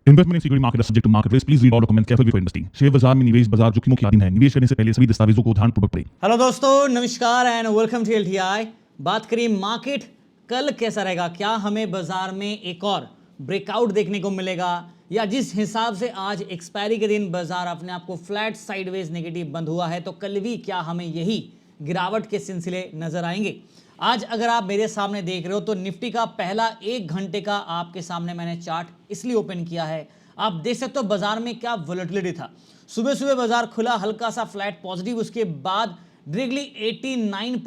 Investment in security market is subject to market risk. Please read all documents carefully before investing. Share बाजार में निवेश बाजार जोखिमों की अधीन है। निवेश करने से पहले सभी दस्तावेजों को ध्यानपूर्वक पढ़ें। हेलो दोस्तों, नमस्कार एंड वेलकम टू LTI। बात करिए मार्केट कल कैसा रहेगा, क्या हमें बाजार में एक और ब्रेकआउट देखने को मिलेगा, या जिस हिसाब से आज एक्सपायरी के दिन बाजार अपने आप को फ्लैट साइडवेज नेगेटिव बंद हुआ है, तो कल भी क्या हमें यही गिरावट के सिलसिले नजर आएंगे। आज अगर आप मेरे सामने देख रहे हो तो निफ्टी का पहला 1 घंटे का आपके सामने मैंने चार्ट इसलिए ओपन किया है। आप देख सकते हो बाजार में क्या वोलेटिलिटी था। सुबह सुबह बाजार खुला हल्का सा फ्लैट पॉजिटिव, उसके बाद डायरेक्टली 89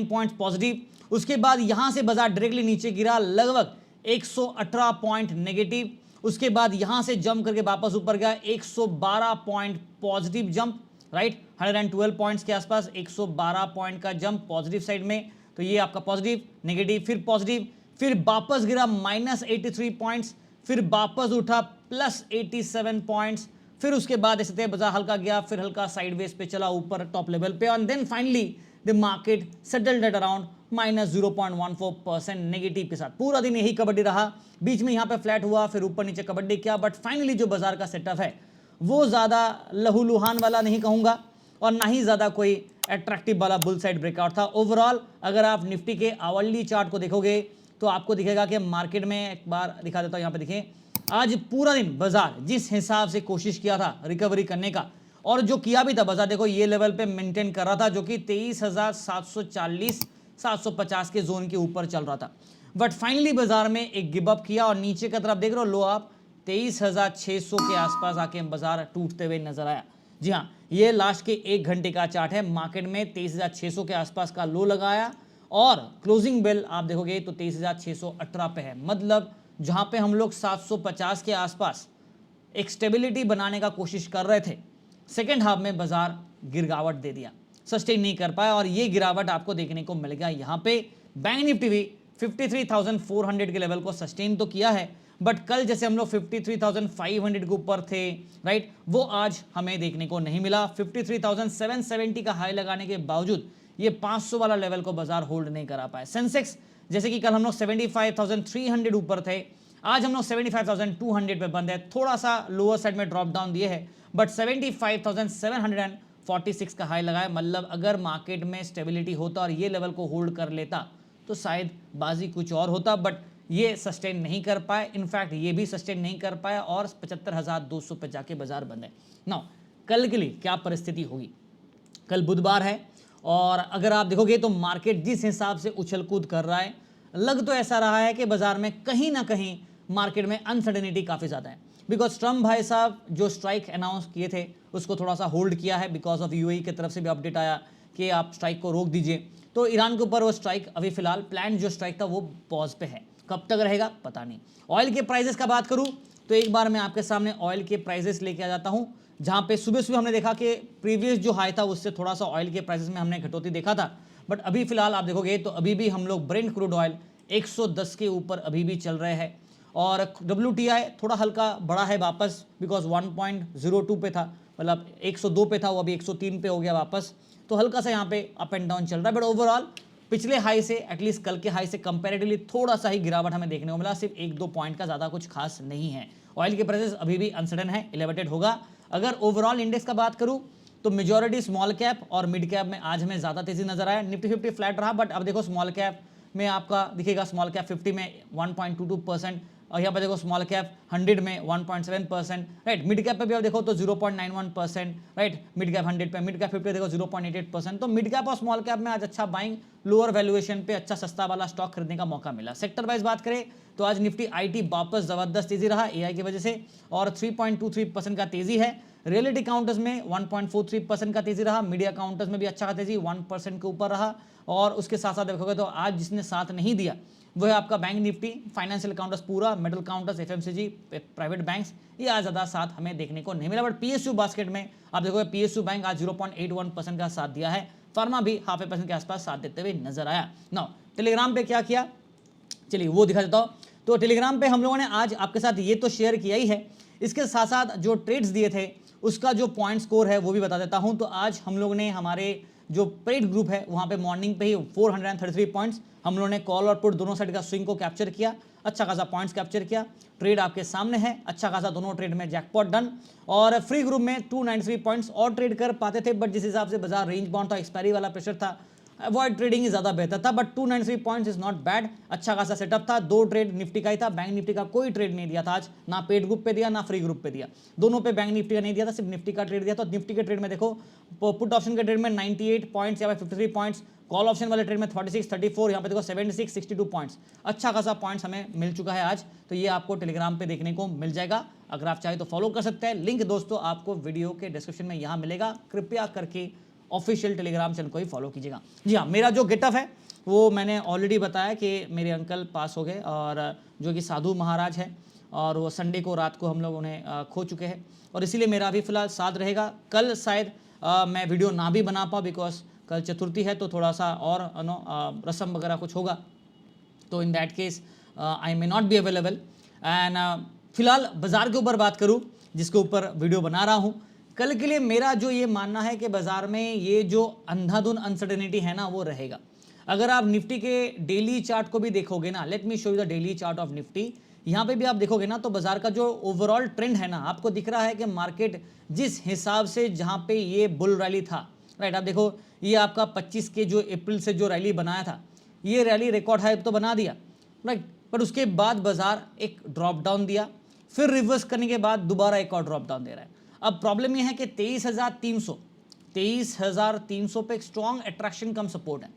पॉइंट्स पॉजिटिव, उसके बाद यहां से बाजार डायरेक्टली नीचे गिरा लगभग 118 पॉइंट नेगेटिव, उसके बाद यहां से जंप करके वापस ऊपर गया 112 point positive jump, right 112 points के आसपास 112 पॉइंट का जंप पॉजिटिव साइड में। तो ये आपका पॉजिटिव नेगेटिव फिर पॉजिटिव, फिर वापस गिरा -83 पॉइंट्स, फिर वापस उठा +87 पॉइंट्स, फिर उसके बाद ऐसे बाजार हल्का गया, फिर हल्का साइडवेज पे चला ऊपर टॉप लेवल पे, and then finally the market settled at around -0.14% negative के साथ। पूरा दिन यही कबड्डी रहा, बीच में यहाँ पे फ्लैट हुआ, फिर ऊपर नीचे कबड्डी किया, बट फाइनली जो बाजार का सेटअप है वो ज़्यादा लहूलुहान वाला नहीं कहूँगा और ना ही ज़्यादा कोई अट्रैक्टिव वाला बुल साइड ब्रेकआउट था। ओवरऑल अगर आप निफ्टी के आवरली चार्ट को देखोगे तो आपको दिखेगा कि मार्केट में, एक बार दिखा देता हूँ, यहाँ पे देखें, आज पूरा दिन बाजार जिस हिसाब से कोशिश किया था रिकवरी करने का, और जो किया भी था बाजार, देखो ये लेवल पे मेंटेन कर रहा था जो कि 23,740 750 के जोन के ऊपर चल रहा था, बट फाइनली बाजार में एक गिव अप किया और नीचे की तरफ देख रहे हो लो आप 23,600 के आसपास आके बाजार टूटते हुए नजर आया। जी हाँ, ये लास्ट के 1 घंटे का चार्ट है। मार्केट में 23,600 के आसपास का लो लगाया और क्लोजिंग बेल आप देखोगे तो 23,618 पे है। मतलब जहां पे हम लोग 750 के आसपास एक स्टेबिलिटी बनाने का कोशिश कर रहे थे, सेकेंड हाफ में बाजार गिरावट दे दिया, सस्टेन नहीं कर पाया, और ये गिरावट आपको देखने को मिल गया। यहाँ पे बैंक निफ्टी भी 53,400 के लेवल को सस्टेन तो किया है, बट कल जैसे हम लोग 53,500 के ऊपर थे, राइट, वो आज हमें देखने को नहीं मिला। 53,770 का हाई लगाने के बावजूद ये 500 वाला लेवल को बाजार होल्ड नहीं करा पाए। सेंसेक्स जैसे कि कल हम लोग 75,300 ऊपर थे, आज हम लोग 75,200 पे बंद है, थोड़ा सा लोअर साइड में ड्रॉप डाउन दिए है, बट 75,746 का हाई लगाया। मतलब अगर मार्केट में स्टेबिलिटी होता और ये लेवल को होल्ड कर लेता तो शायद बाजी कुछ और होता, बट ये सस्टेन नहीं कर पाए। इनफैक्ट ये भी सस्टेन नहीं कर पाया और 75,200 पे जाके बाजार बंद है। नाउ कल के लिए क्या परिस्थिति होगी? कल बुधवार है और अगर आप देखोगे तो मार्केट जिस हिसाब से उछल कूद कर रहा है, लग तो ऐसा रहा है कि बाजार में कहीं ना कहीं मार्केट में अनसर्टेनिटी काफ़ी ज़्यादा है, बिकॉज ट्रम्प भाई साहब जो स्ट्राइक अनाउंस किए थे उसको थोड़ा सा होल्ड किया है, बिकॉज ऑफ UAE की तरफ से भी अपडेट आया कि आप स्ट्राइक को रोक दीजिए। तो ईरान के ऊपर वो स्ट्राइक अभी फिलहाल प्लान जो स्ट्राइक था वो पॉज पे है, कब तक रहेगा पता नहीं। ऑयल के प्राइसेस का बात करूं तो एक बार मैं आपके सामने ऑयल के प्राइसेस लेके आ जाता हूं, जहां पे सुबह सुबह हमने देखा कि प्रीवियस जो हाई था उससे थोड़ा सा ऑयल के प्राइसेस में हमने कटौती देखा था, बट अभी फिलहाल आप देखोगे तो अभी भी हम लोग ब्रेंट क्रूड ऑयल 110 के ऊपर अभी भी चल रहे हैं, और WTI थोड़ा हल्का बढ़ा है वापस, बिकॉज 1.02 पे था, मतलब 102 पे था, वो अभी 103 पे हो गया वापस, तो हल्का सा यहाँ पे अप एंड डाउन चल रहा है, बट ओवरऑल पिछले हाई से, एटलीस्ट कल के हाई से कंपैरेटिवली थोड़ा सा ही गिरावट हमें देखने को मिला, सिर्फ 1-2 पॉइंट का ज़्यादा कुछ खास नहीं है। ऑयल के प्राइसेस अभी भी अनसर्टेन है, एलिवेटेड होगा। अगर ओवरऑल इंडेक्स का बात करूँ तो मेजॉरिटी स्मॉल कैप और मिड कैप में आज हमें ज़्यादा तेजी नजर आया। निफ्टी 50 फ्लैट रहा, बट अब देखो स्मॉल कैप में आपका दिखेगा, स्मॉल कैप 50 में 1.22%, और यहाँ पर देखो स्मॉल कैप 100 में 1.7%, राइट। मिड कैप पे भी आप देखो तो 0.91%, राइट, मिड कैप 100 पे, मिड कैप 50 देखो 0.88%। तो मिड कैप और स्मॉल कैप में आज अच्छा बाइंग, लोअर वैल्यूएशन पे अच्छा सस्ता वाला स्टॉक खरीदने का मौका मिला। सेक्टर वाइज बात करें तो आज निफ्टी IT वापस जबरदस्त तेजी रहा AI की वजह से, और 3.23% का तेजी है। रियलिटी काउंटर्स में 1.43% का तेजी रहा, मीडिया काउंटर्स में भी अच्छा तेजी 1% के ऊपर रहा, और उसके साथ साथ देखोगे तो आज जिसने साथ नहीं दिया वो है आपका बैंक निफ्टी, फाइनेंशियल काउंटर्स पूरा, metal counters, FMCG, private banks, ये आज ज़्यादा साथ हमें देखने को नहीं मिला। बट PSU बास्केट में आप देखोगे PSU बैंक आज 0.81% का साथ दिया है, फार्मा भी 0.5% के आसपास साथ देते हुए नजर आया। नाउ टेलीग्राम पे क्या किया, चलिए वो दिखा देता हूँ। तो टेलीग्राम पे हम लोगों ने आज आपके साथ ये तो शेयर किया ही है, इसके साथ साथ जो ट्रेड्स दिए थे उसका जो पॉइंट स्कोर है वो भी बता देता हूँ। तो आज हम लोगों ने हमारे जो पेड ग्रुप है वहाँ पे मॉर्निंग पे ही 433 पॉइंट्स हम लोगों ने कॉल और पुट दोनों साइड का स्विंग को कैप्चर किया। अच्छा खासा पॉइंट्स कैप्चर किया, ट्रेड आपके सामने है, अच्छा खासा दोनों ट्रेड में जैकपॉट डन, और फ्री ग्रुप में 293 पॉइंट्स और ट्रेड कर पाते थे, बट जिस हिसाब से बाजार रेंज बाउंड था, एक्सपायरी वाला प्रेशर था, अवॉइड ट्रेडिंग ही ज्यादा बेहतर था, but 293 points is not bad, अच्छा खासा सेटअप था। 2 ट्रेड निफ्टी का ही था, बैंक निफ्टी का कोई ट्रेड नहीं दिया था आज, ना पेड ग्रुप पे दिया ना फ्री ग्रुप पे दिया, दोनों पे बैंक निफ्टी का नहीं दिया था, सिर्फ निफ्टी का ट्रेड दिया था। निफ्टी के ट्रेड में देखो, पुट ऑप्शन के ट्रेड में 98 पॉइंट्स या 53 पॉइंट्स, कॉल ऑप्शन वाले ट्रेड में 36 34, यहाँ पे देखो 76 62 पॉइंट्स, अच्छा खासा पॉइंट्स हमें मिल चुका है आज। तो ये आपको टेलीग्राम पे देखने को मिल जाएगा, अगर आप चाहे तो फॉलो कर सकते हैं। लिंक दोस्तों आपको वीडियो के डिस्क्रिप्शन में यहाँ मिलेगा, कृपया करके ऑफिशियल टेलीग्राम चैनल को ही फॉलो कीजिएगा। जी हाँ, मेरा जो गेटअप है वो मैंने ऑलरेडी बताया कि मेरे अंकल पास हो गए, और जो कि साधु महाराज है, और वो संडे को रात को हम लोग उन्हें खो चुके हैं, और इसीलिए मेरा अभी फिलहाल साथ रहेगा। कल शायद मैं वीडियो ना भी बना पाऊँ, बिकॉज कल चतुर्थी है, तो थोड़ा सा और रस्म वगैरह कुछ होगा, तो in that case I may not be available. And फिलहाल बाजार के ऊपर बात करूं, जिसके ऊपर वीडियो बना रहा हूं, कल के लिए मेरा जो ये मानना है कि बाजार में ये जो अंधाधुन अनसर्टेनिटी है ना, वो रहेगा। अगर आप निफ्टी के डेली चार्ट को भी देखोगे ना, let me show you the daily chart of Nifty, यहाँ पे भी आप देखोगे ना, तो बाजार का जो ओवरऑल ट्रेंड है ना, आपको दिख रहा है कि मार्केट जिस हिसाब से जहाँ पे ये बुल रैली था, राइट, आप देखो ये आपका 25 के जो अप्रैल से जो रैली बनाया था, ये रैली रिकॉर्ड हाई तो बना दिया, राइट, बट उसके बाद बाजार एक ड्रॉप डाउन दिया, फिर रिवर्स करने के बाद दोबारा एक और ड्रॉप डाउन दे रहा है। अब प्रॉब्लम ये है कि 23,300 पे एक स्ट्रॉन्ग अट्रैक्शन कम सपोर्ट है।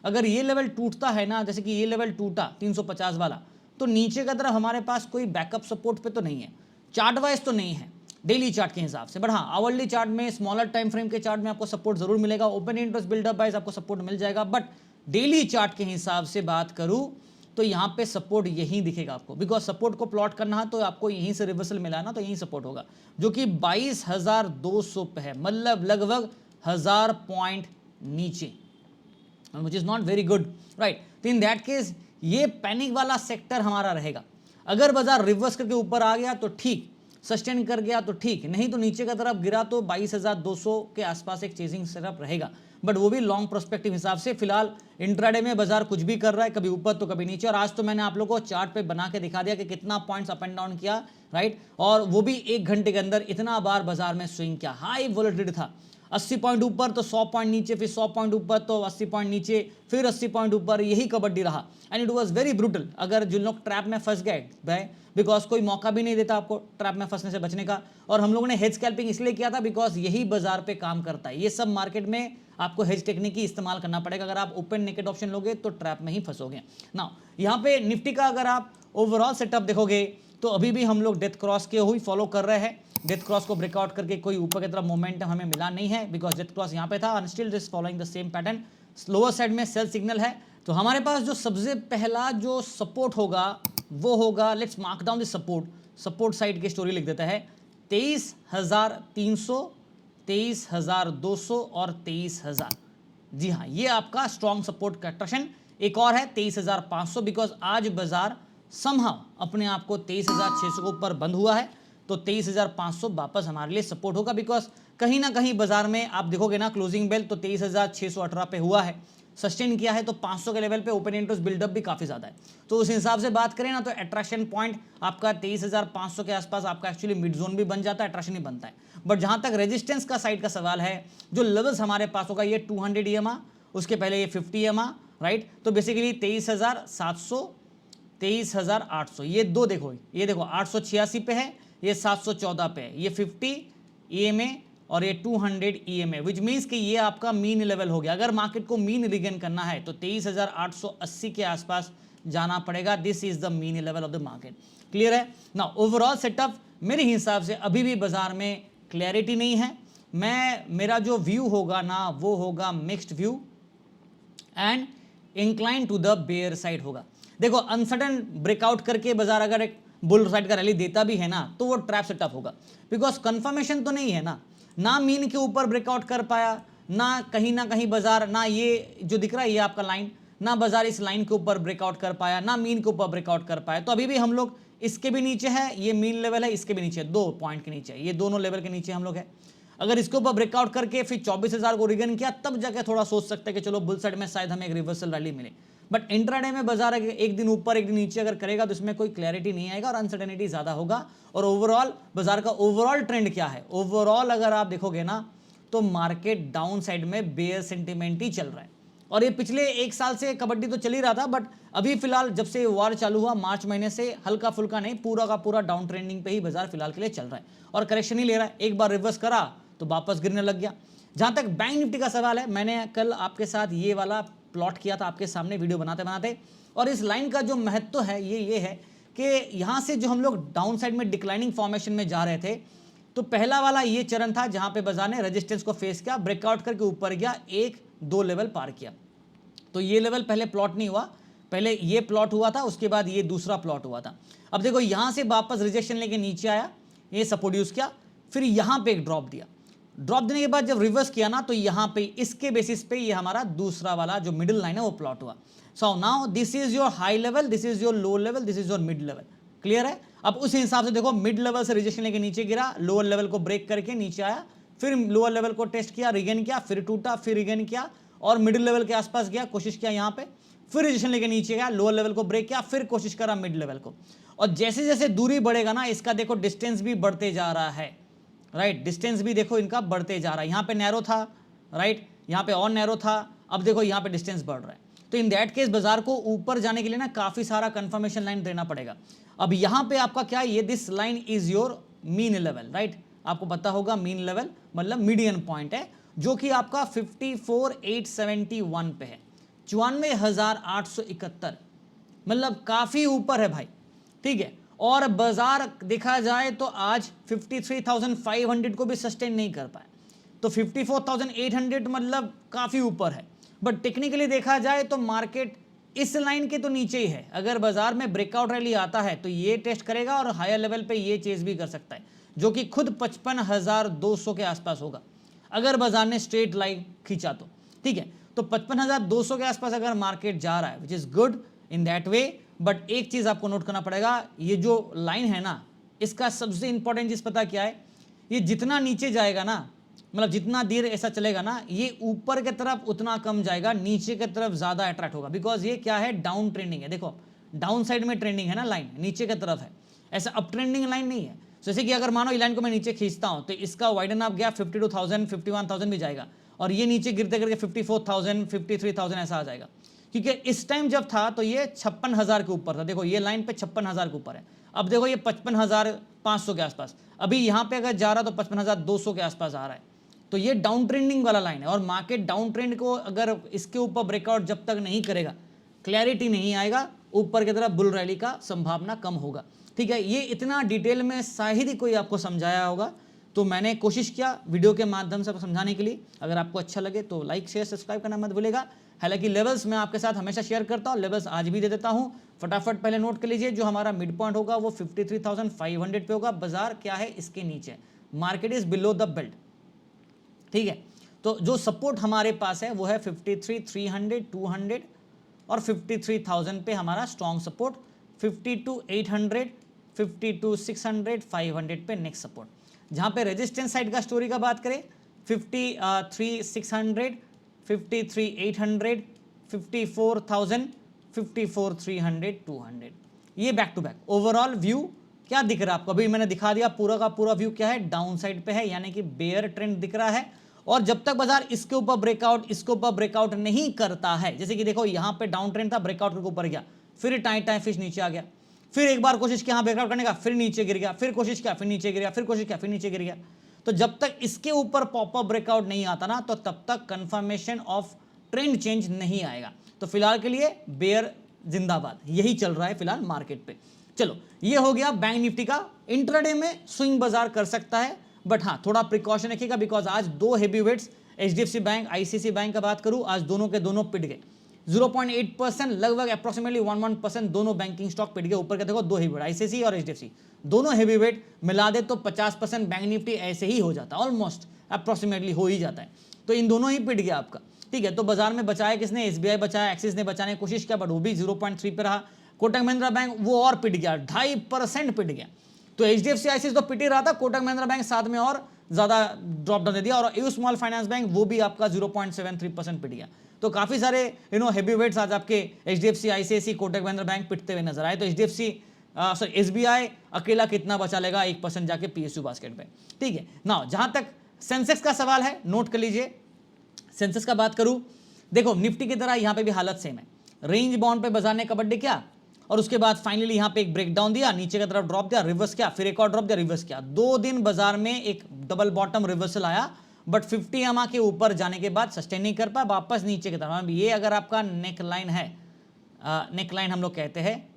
अगर ये लेवल टूटता है ना, जैसे कि ये लेवल टूटा 350 वाला, तो नीचे का तरफ हमारे पास कोई बैकअप सपोर्ट पे तो नहीं है, चार्ट वाइज तो नहीं है, डेली चार्ट के हिसाब से, बट हाँ आवरली चार्ट में, स्मॉलर टाइम फ्रेम के चार्ट में आपको सपोर्ट जरूर मिलेगा, ओपन इंटरेस्ट बिल्डअप वाइज आपको सपोर्ट मिल जाएगा, बट डेली चार्ट के हिसाब से बात करूं तो यहाँ पे सपोर्ट यहीं दिखेगा आपको, बिकॉज सपोर्ट को प्लॉट करना है तो आपको यहीं से रिवर्सल मिला है ना, तो यहीं सपोर्ट होगा, जो कि 22,200 पे है, मतलब लगभग 1000 पॉइंट नीचे, which is not very good, right. तो इन दैट केस ये पैनिक वाला सेक्टर हमारा रहेगा। अगर बाजार रिवर्स करके ऊपर आ गया तो ठीक, सस्टेन कर गया तो ठीक, नहीं तो नीचे का तरफ गिरा तो 22,200 के आसपास एक चेजिंग सेटअप रहेगा, बट वो भी लॉन्ग प्रोस्पेक्टिव हिसाब से। फिलहाल इंट्राडे में बाजार कुछ भी कर रहा है, कभी ऊपर तो कभी नीचे, और आज तो मैंने आप लोगों को चार्ट पे बना के दिखा दिया कि कितना पॉइंट्स अप एंड डाउन किया, राइट, और वो भी 1 घंटे के अंदर इतना बार बाजार में स्विंग किया, हाई वोलेटिलिटी था, 80 पॉइंट ऊपर तो 100 पॉइंट नीचे, फिर 100 पॉइंट ऊपर तो 80 पॉइंट नीचे, फिर 80 पॉइंट ऊपर, यही कबड्डी रहा, and it was very brutal. अगर जिन लोग ट्रैप में फंस गए भाई, बिकॉज कोई मौका भी नहीं देता आपको ट्रैप में फंसने से बचने का, और हम लोगों ने हेज स्कैल्पिंग इसलिए किया था बिकॉज यही बाजार पे काम करता है। ये सब मार्केट में आपको हेज टेक्निक ही इस्तेमाल करना पड़ेगा, अगर आप ओपन नेकेड ऑप्शन लोगे तो ट्रैप में ही फंसोगे ना। यहाँ पे निफ्टी का अगर आप ओवरऑल सेटअप देखोगे तो अभी भी हम लोग डेथ क्रॉस के हुई फॉलो कर रहे हैं, डेथ क्रॉस को ब्रेकआउट करके कोई ऊपर की तरफ मोमेंटम हमें मिला नहीं है, बिकॉज डेथ क्रॉस यहाँ पे था, and still this following the same pattern, lower side में सेल सिग्नल है। तो हमारे पास जो सबसे पहला जो सपोर्ट होगा वो होगा, let's mark down the support side की स्टोरी लिख देता है, 23,300, 23,200 और 23,000। जी हाँ, ये आपका स्ट्रॉन्ग सपोर्ट का अट्रैक्शन। एक और है 23,500, बिकॉज आज बाजार समहाउ अपने आप को 23,600 के ऊपर बंद हुआ है, तो 23,500 वापस हमारे लिए सपोर्ट होगा, बिकॉज कहीं ना कहीं बाजार में आप देखोगे ना क्लोजिंग बेल तो 23,618 पे हुआ है, सस्टेन किया है, तो 500 के लेवल पे ओपन इंटरेस्ट बिल्डअप भी काफी ज्यादा है, तो उस हिसाब से बात करें ना तो अट्रैक्शन पॉइंट आपका 23,500 के आसपास आपका एक्चुअली मिड जोन भी बन जाता है, अट्रैक्शन ही बनता है। बट जहां तक रेजिस्टेंस का साइड का सवाल है, जो लेवल्स हमारे पास होगा, ये 200 EMA, उसके पहले ये 50 EMA, राइट, तो बेसिकली 23,700, 23,800, ये दो देखो, ये देखो 886 पे है, ये 714 पे है, ये 50 EMA और ये 200 EMA, विच मीन्स कि ये आपका मीन लेवल हो गया। अगर मार्केट को मीन रिगेन करना है तो 23,880 के आसपास जाना पड़ेगा, this is the mean level of the market. Clear है ना। ओवरऑल सेटअप मेरे हिसाब से अभी भी बाजार में क्लैरिटी नहीं है, मेरा जो व्यू होगा ना वो होगा mixed view and incline to the bear side होगा। देखो अनसर्टन ब्रेकआउट करके बाजार अगर एक बुल साइड का रैली देता भी है ना तो वो ट्रैप सेटअप होगा, बिकॉज कंफर्मेशन तो नहीं है ना मीन के ऊपर ब्रेकआउट कर पाया, ना कहीं बाजार, ना ये जो दिख रहा है ये आपका लाइन, ना बाजार इस लाइन के ऊपर ब्रेकआउट कर पाया, ना मीन के ऊपर ब्रेकआउट कर पाया, तो अभी भी हम लोग इसके भी नीचे है, ये मीन लेवल है, इसके भी नीचे 2 पॉइंट के नीचे, ये दोनों लेवल के नीचे हम लोग है। अगर इसके ऊपर ब्रेकआउट करके फिर 24,000 को रिगन किया, तब जाके थोड़ा सोच सकते हैं कि चलो बुल साइड में शायद हमें एक रिवर्सल रैली मिले, बट इंट्राडे में बाजार एक दिन ऊपर एक दिन नीचे अगर करेगा तो इसमें कोई क्लैरिटी नहीं आएगा और अनसर्टेनिटी ज्यादा होगा। और ओवरऑल बाजार का ओवरऑल ट्रेंड क्या है, ओवरऑल अगर आप देखोगे ना तो मार्केट डाउन साइड में बेयर सेंटिमेंट ही चल रहा है। और ये पिछले एक साल से कबड्डी तो चल ही रहा था, बट अभी फिलहाल जब से वॉर चालू हुआ मार्च महीने से हल्का फुल्का नहीं, पूरा का पूरा डाउन ट्रेंडिंग पे ही बाजार फिलहाल के लिए चल रहा है और करेक्शन ही ले रहा है। एक बार रिवर्स करा तो वापस गिरने लग गया। जहां तक बैंक निफ्टी का सवाल है, मैंने कल आपके साथ ये वाला प्लॉट किया था आपके सामने वीडियो बनाते बनाते, और इस लाइन का जो महत्व है ये है कि यहाँ से जो हम लोग डाउन साइड में डिक्लाइनिंग फॉर्मेशन में जा रहे थे, तो पहला वाला ये चरण था जहां पे बाजार ने रेजिस्टेंस को फेस किया, ब्रेकआउट करके ऊपर गया, 1-2 लेवल पार किया। तो ये लेवल पहले प्लॉट नहीं हुआ, पहले ये प्लॉट हुआ था, उसके बाद ये दूसरा प्लॉट हुआ था। अब देखो यहां से वापस रिजेक्शन लेके नीचे आया, ये सपोर्ट यूज किया, फिर यहां पे एक ड्रॉप दिया, ड्रॉप देने के बाद जब रिवर्स किया ना तो यहां पे इसके बेसिस पे ये हमारा दूसरा वाला जो मिडिल लाइन है वो प्लॉट हुआ। So now this is your high level, this is your low level, this is your mid level. Clear है? अब उस हिसाब से देखो मिड लेवल से रिजेक्शन लेके नीचे गिरा, लोअर लेवल को ब्रेक करके नीचे आया, फिर लोअर लेवल को टेस्ट किया, रिगेन किया, फिर टूटा, फिर रिगेन किया और मिडिल लेवल के आसपास गया, कोशिश किया यहाँ पे, फिर रिजेक्शन लेके नीचे गया, लोअर लेवल को ब्रेक किया, फिर कोशिश करा मिड लेवल को। और जैसे जैसे दूरी बढ़ेगा ना इसका देखो डिस्टेंस भी बढ़ते जा रहा है, राइट, डिस्टेंस भी देखो इनका बढ़ते जा रहा है। यहाँ पे नैरो था, राइट, यहाँ पे और नैरो था, अब देखो यहाँ पे डिस्टेंस बढ़ रहा है। तो इन दैट केस बाजार को ऊपर जाने के लिए ना काफी सारा कंफर्मेशन लाइन देना पड़ेगा। अब यहाँ पे आपका क्या है, ये this line is your mean level, right, आपको पता होगा मीन लेवल मतलब मीडियन पॉइंट है, जो कि आपका 54,871 पे है, 54,871, मतलब काफी ऊपर है भाई, ठीक है। और बाजार देखा जाए तो आज 53,500 को भी सस्टेन नहीं कर पाए, तो 54,800 मतलब काफी ऊपर है। बट टेक्निकली देखा जाए तो मार्केट इस लाइन के तो नीचे ही है। अगर बाजार में ब्रेकआउट रैली आता है तो ये टेस्ट करेगा और हायर लेवल पे ये चेज भी कर सकता है, जो कि खुद 55,200 के आसपास होगा अगर बाजार ने स्ट्रेट लाइन खींचा तो, ठीक है। तो 55,200 के आसपास अगर मार्केट जा रहा है which is good in that way. But एक चीज आपको नोट करना पड़ेगा, ये जो लाइन है ना इसका सबसे इंपॉर्टेंट चीज पता क्या है, ये जितना नीचे जाएगा ना, मतलब जितना देर ऐसा चलेगा ना, ये ऊपर की तरफ उतना कम जाएगा, नीचे की तरफ ज्यादा अट्रैक्ट होगा। बिकॉज ये क्या है, डाउन ट्रेंडिंग है। देखो डाउन साइड में ट्रेंडिंग है ना लाइन, नीचे की तरफ है, ऐसा अप ट्रेंडिंग लाइन नहीं है। जैसे कि अगर मानो ये लाइन को मैं नीचे खींचता हूं तो इसका वाइडन अप गया 52,000 51,000 भी जाएगा, और ये नीचे गिरते करके 54,000 53,000 ऐसा आ जाएगा। क्योंकि इस टाइम जब था तो ये 56,000 के ऊपर था, देखो ये लाइन पे 56,000 के ऊपर है। अब देखो ये 55,500 के आसपास, अभी यहाँ पे अगर जा रहा तो 55,200 के आसपास आ रहा है। तो ये डाउन ट्रेंडिंग वाला लाइन है, और मार्केट डाउन ट्रेंड को अगर इसके ऊपर ब्रेकआउट जब तक नहीं करेगा, क्लैरिटी नहीं आएगा, ऊपर की तरफ बुल रैली का संभावना कम होगा, ठीक है। ये इतना डिटेल में शायद ही कोई आपको समझाया होगा, तो मैंने कोशिश किया वीडियो के माध्यम से समझाने के लिए। अगर आपको अच्छा लगे तो लाइक शेयर सब्सक्राइब करना मत भूलेगा। हालांकि लेवल्स मैं आपके साथ हमेशा शेयर करता हूँ, लेवल्स आज भी दे देता हूँ, फटाफट पहले नोट कर लीजिए। जो हमारा मिड पॉइंट होगा वो 53,500 पे होगा, बाजार क्या है इसके नीचे, market is below the belt, ठीक है। तो जो सपोर्ट हमारे पास है वो है 53,300 200 और 53,000 पे हमारा स्ट्रॉन्ग सपोर्ट, 52,800 52,600 500 पे नेक्स्ट सपोर्ट। जहां पे रेजिस्टेंस साइड का स्टोरी का बात करें 53,600 53,800 54,000 54,300 200, ये back to back. Overall view क्या दिख रहा है आपको, अभी मैंने दिखा दिया पूरा का पूरा व्यू क्या है, डाउन साइड पे है, यानी कि बेयर ट्रेंड दिख रहा है। और जब तक बाजार इसके ऊपर ब्रेकआउट नहीं करता है, जैसे कि देखो यहां पे डाउन ट्रेंड था, ब्रेकआउट करके ऊपर गया, फिर टाइम फिश नीचे आ गया, फिर एक बार कोशिश किया ब्रेकआउट करने का, फिर नीचे गिर गया, फिर कोशिश किया, फिर नीचे गिर गया, फिर कोशिश किया, फिर नीचे गिर गया। तो जब तक इसके ऊपर पॉपअप ब्रेकआउट नहीं आता ना, तो तब तक कंफर्मेशन ऑफ ट्रेंड चेंज नहीं आएगा। तो फिलहाल के लिए बेयर जिंदाबाद, यही चल रहा है फिलहाल मार्केट पे। चलो ये हो गया बैंक निफ्टी का। इंट्राडे में स्विंग बाजार कर सकता है, बट हाँ थोड़ा प्रिकॉशन रखिएगा, बिकॉज आज दो heavy weights HDFC bank ICICI bank का बात करूं, आज दोनों के दोनों पिट गए 0.8%, लगभग अप्रोक्सीमेटली 1% दोनों बैंकिंग स्टॉक पिट गए। ऊपर के देखो दो हेवी वेट आईसीआईसीआई और एचडीएफसी, दोनों हेवी वेट मिला दे तो 50% बैंक निफ्टी ऐसे ही हो जाता है, ऑलमोस्ट अप्रोक्सीमेटली हो ही जाता है। तो इन दोनों ही पिट गया आपका, ठीक है। तो बाजार में बचाया किसने, एसबीआई बचाया, एक्सिस ने बचाने की कोशिश किया, बट वो भी 0.3 पे रहा। कोटक महिंद्रा बैंक वो और पिट गया, 2.5% पिट गया। तो एचडीएफसी आईसीआईसीआई तो पिट ही रहा था, कोटक महिंद्रा बैंक साथ में और ज्यादा ड्रॉप डाउन दे दिया, और यू स्मॉल फाइनेंस बैंक वो भी आपका 0.73% पिट गया। तो काफी सारे हेवी वेट्स आज आपके HDFC, ICICI, Kotak Mahindra bank पिटते हुए नजर आए। तो SBI अकेला कितना बचा लेगा 1% जाके PSU बास्केट पे, ठीक है ना। जहां तक सेंसेक्स का सवाल है, नोट कर लीजिए। सेंसेक्स का बात करूं, देखो निफ्टी की तरह यहां पे भी हालत सेम है। रेंज बाउंड पे बाजार ने कबड्डी किया और उसके बाद फाइनली यहां पे एक ब्रेकडाउन दिया, नीचे की तरफ ड्रॉप दिया, रिवर्स किया, फिर एक और ड्रॉप दिया, रिवर्स किया। 2 दिन बाजार में एक डबल बॉटम रिवर्सल आया, बट 50 EMA के ऊपर जाने के बाद सस्टेन नहीं कर पाया, वापस नीचे की तरफ। ये अगर आपका नेक लाइन है, नेक लाइन हम लोग कहते हैं,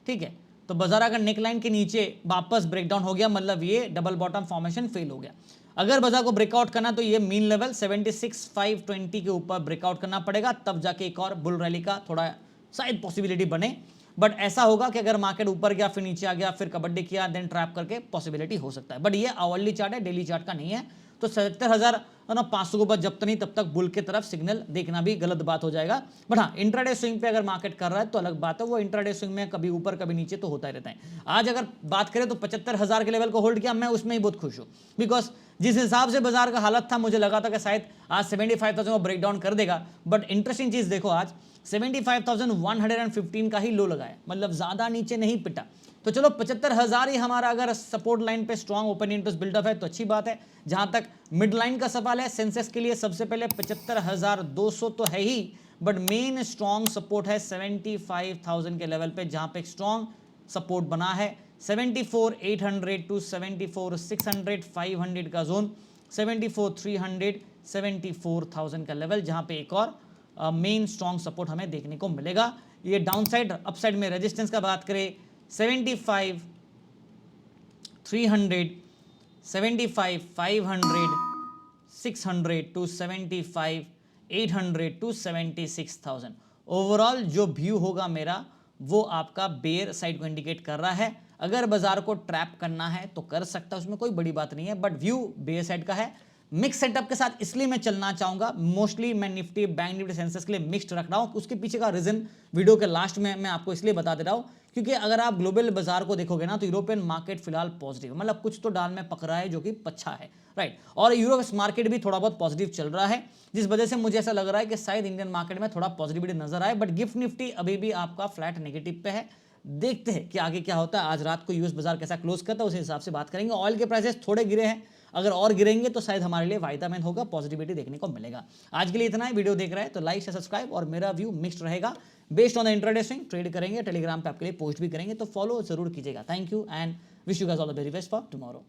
ठीक है। तो बाजार अगर नेक लाइन के नीचे वापस ब्रेकडाउन हो गया, मतलब ये डबल बॉटम फॉर्मेशन फेल हो गया। अगर बाजार को ब्रेकआउट करना तो ये मीन लेवल 76,520 के ऊपर ब्रेकआउट करना पड़ेगा, तब जाके एक और बुल रैली का थोड़ा शायद पॉसिबिलिटी बने। बट ऐसा होगा कि अगर मार्केट ऊपर गया फिर नीचे आ गया फिर कबड्डी किया देन ट्रैप करके पॉसिबिलिटी हो सकता है। बट ये आवरली चार्ट है, डेली चार्ट का नहीं है। तो 77,500 के ऊपर जब तक नहीं तब तक बुल की तरफ सिग्नल देखना भी गलत बात हो जाएगा। बट हाँ, इंट्राडे स्विंग पे अगर मार्केट कर रहा है तो अलग बात है, वो इंट्राडे स्विंग में कभी ऊपर कभी नीचे तो होता ही रहता है। आज अगर बात करें तो 75,000 के लेवल को होल्ड किया, मैं उसमें ही बहुत खुश हूँ। बिकॉज जिस हिसाब से बाजार का हालत था, मुझे लगा था कि शायद आज 75,000 को ब्रेकडाउन कर देगा। बट इंटरेस्टिंग चीज देखो, आज 75,115 का ही लो लगाया, मतलब ज्यादा नीचे नहीं पिटा। तो चलो 75,000 ही हमारा अगर सपोर्ट लाइन पे स्ट्रॉन्ग ओपन इंटरेस्ट बिल्डअप है तो अच्छी बात है। जहां तक मिड लाइन का सवाल है, सेंसेक्स के लिए सबसे पहले 75,200 तो है ही, बट मेन स्ट्रॉन्ग सपोर्ट है 75,000 के लेवल पे, जहां पे स्ट्रॉन्ग सपोर्ट बना है 74,800 टू 74,600, 500 का जोन, 74,300, 74,000 का लेवल, जहां पे एक और मेन स्ट्रॉन्ग सपोर्ट हमें देखने को मिलेगा। ये डाउनसाइड अपसाइड में रेजिस्टेंस का बात करें 75,300, 75,500, 600 टू 75,800 टू 76,000। ओवरऑल जो व्यू होगा मेरा वो आपका बेयर साइड को इंडिकेट कर रहा है। अगर बाजार को ट्रैप करना है तो कर सकता है, उसमें कोई बड़ी बात नहीं है, बट व्यू बेयर साइड का है। मिक्स सेटअप के साथ इसलिए मैं चलना चाहूंगा, मोस्टली मैं निफ्टी, बैंक निफ्टी, सेंसेक्स के लिए मिक्स्ड रख रहा हूं। उसके पीछे का रीजन वीडियो के लास्ट में मैं आपको इसलिए बता दे रहा हूं क्योंकि अगर आप ग्लोबल बाजार को देखोगे ना तो यूरोपियन मार्केट फिलहाल पॉजिटिव, मतलब कुछ तो डाल में पकड़ा है जो कि अच्छा है, राइट। और यूरोप मार्केट भी थोड़ा बहुत पॉजिटिव चल रहा है, जिस वजह से मुझे ऐसा लग रहा है कि शायद इंडियन मार्केट में थोड़ा पॉजिटिविटी नजर आए। बट गिफ्ट निफ्टी अभी भी आपका फ्लैट नेगेटिव पे है। देखते हैं कि आगे क्या होता है। आज रात को यूएस बाजार कैसा क्लोज करता है उस हिसाब से बात करेंगे। ऑयल के प्राइसेस थोड़े गिरे हैं, अगर और गिरेंगे तो शायद हमारे लिए वाइटामिन होगा, पॉजिटिविटी देखने को मिलेगा। आज के लिए इतना है। वीडियो देख रहे हैं तो लाइक से सब्सक्राइब, और मेरा व्यू मिक्स्ड रहेगा based on the intraday swing. Trade करेंगे, टेलीग्राम पे आपके लिए पोस्ट भी करेंगे, तो फॉलो जरूर कीजिएगा। Thank you and wish you guys all the very best for tomorrow.